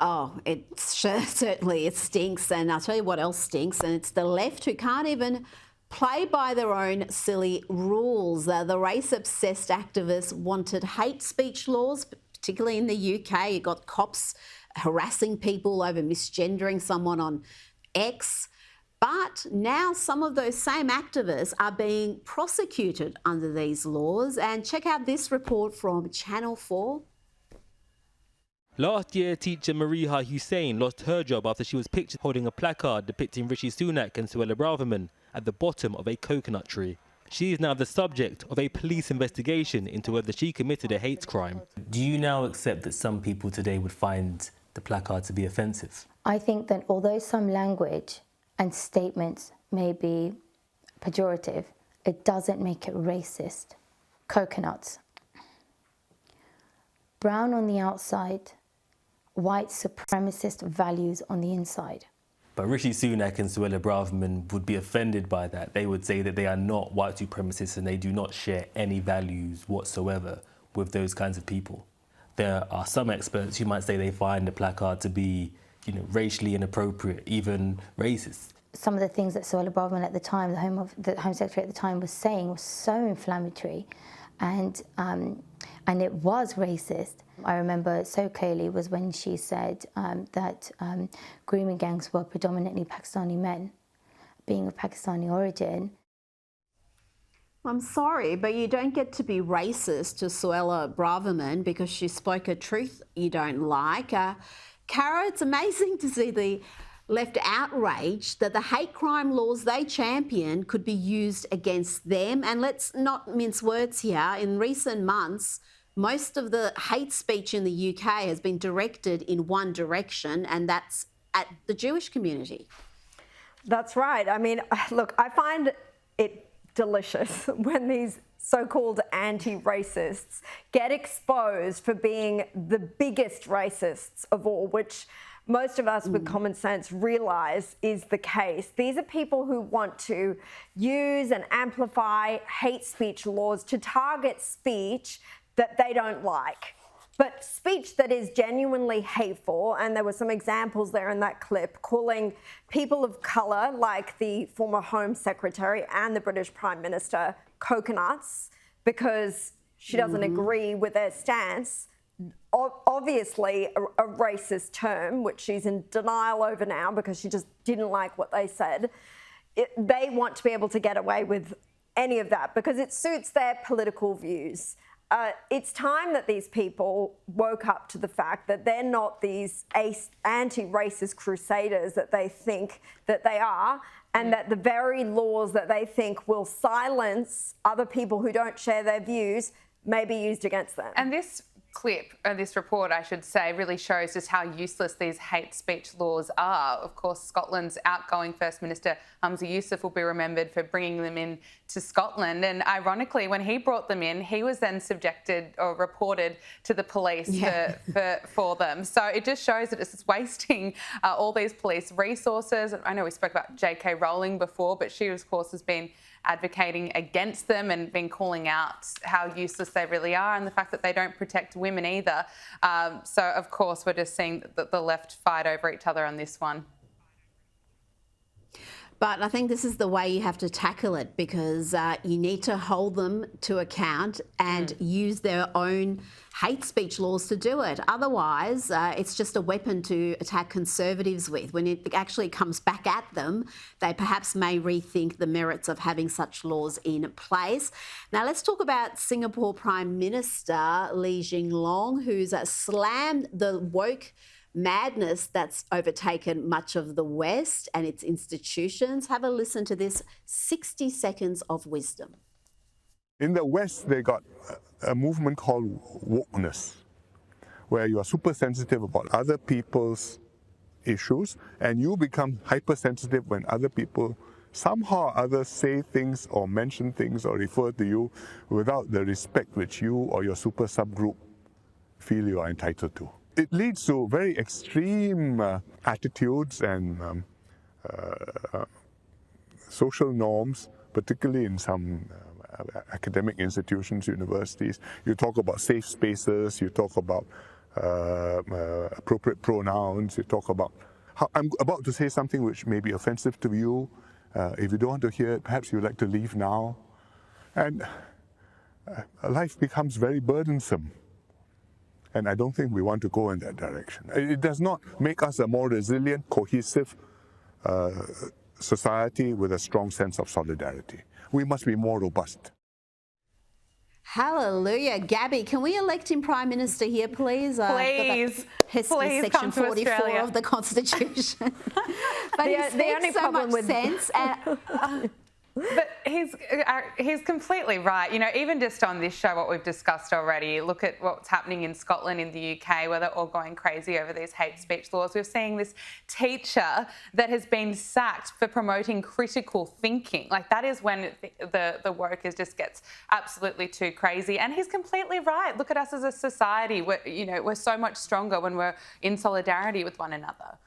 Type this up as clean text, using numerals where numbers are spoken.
Oh, certainly it stinks, and I'll tell you what else stinks, and it's the left who can't even play by their own silly rules. The race-obsessed activists wanted hate speech laws, particularly in the UK. You got cops harassing people over misgendering someone on X. But now some of those same activists are being prosecuted under these laws. And check out this report from Channel 4. Last year, teacher Hussein lost her job after she was pictured holding a placard depicting Rishi Sunak and Suella Braverman at the bottom of a coconut tree. She is now the subject of a police investigation into whether she committed a hate crime. Do you now accept that some people today would find the placard to be offensive? I think that although some language and statements may be pejorative, it doesn't make it racist. Coconuts. Brown on the outside, white supremacist values on the inside. But Rishi Sunak and Suella Braverman would be offended by that. They would say that they are not white supremacists and they do not share any values whatsoever with those kinds of people. There are some experts who might say they find the placard to be, racially inappropriate, even racist. Some of the things that Suella Braverman at the time, the Home Secretary at the time, was saying was so inflammatory, and it was racist. I remember so clearly was when she said that grooming gangs were predominantly Pakistani men, being of Pakistani origin. I'm sorry, but you don't get to be racist to Suella Braverman because she spoke a truth you don't like. Cara, it's amazing to see the left outraged that the hate crime laws they champion could be used against them. And let's not mince words here. In recent months, most of the hate speech in the UK has been directed in one direction, and that's at the Jewish community. That's right. I mean, look, I find it delicious when these so-called anti-racists get exposed for being the biggest racists of all, which most of us with common sense realise is the case. These are people who want to use and amplify hate speech laws to target speech that they don't like, but speech that is genuinely hateful. And there were some examples there in that clip calling people of colour, like the former Home Secretary and the British Prime Minister, coconuts, because she doesn't agree with their stance. Obviously a racist term, which she's in denial over now because she just didn't like what they said. They want to be able to get away with any of that because it suits their political views. It's time that these people woke up to the fact that they're not these anti-racist crusaders that they think that they are, and that the very laws that they think will silence other people who don't share their views may be used against them. And this clip, this report, I should say, really shows just how useless these hate speech laws are. Of course, Scotland's outgoing First Minister, Humza Yousaf, will be remembered for bringing them in to Scotland. And ironically, when he brought them in, he was then subjected or reported to the police for them. So it just shows that it's wasting all these police resources. I know we spoke about J.K. Rowling before, but she, of course, has been advocating against them and been calling out how useless they really are and the fact that they don't protect women either. So, of course, we're just seeing that the left fight over each other on this one. But I think this is the way you have to tackle it because you need to hold them to account and use their own hate speech laws to do it. Otherwise, it's just a weapon to attack Conservatives with. When it actually comes back at them, they perhaps may rethink the merits of having such laws in place. Now, let's talk about Singapore Prime Minister Lee Hsien Loong, who's slammed the woke madness that's overtaken much of the West and its institutions. Have a listen to this 60 seconds of wisdom. In the West, they got a movement called Wokeness, where you are super sensitive about other people's issues and you become hypersensitive when other people somehow or other say things or mention things or refer to you without the respect which you or your super subgroup feel you are entitled to. It leads to very extreme attitudes and social norms, particularly in some academic institutions, universities. You talk about safe spaces, you talk about appropriate pronouns. They talk about how I'm about to say something which may be offensive to you. If you don't want to hear it, perhaps you'd like to leave now. And life becomes very burdensome. And I don't think we want to go in that direction. It does not make us a more resilient, cohesive society with a strong sense of solidarity. We must be more robust. Hallelujah. Gabby, can we elect him Prime Minister here, please? Please, please Section come to 44 Australia. of the Constitution. But he speaks so much sense. But he's completely right. You know, even just on this show, what we've discussed already, look at what's happening in Scotland, in the UK, where they're all going crazy over these hate speech laws. We're seeing this teacher that has been sacked for promoting critical thinking. Like, that is when the workers just gets absolutely too crazy. And he's completely right. Look at us as a society. We're so much stronger when we're in solidarity with one another.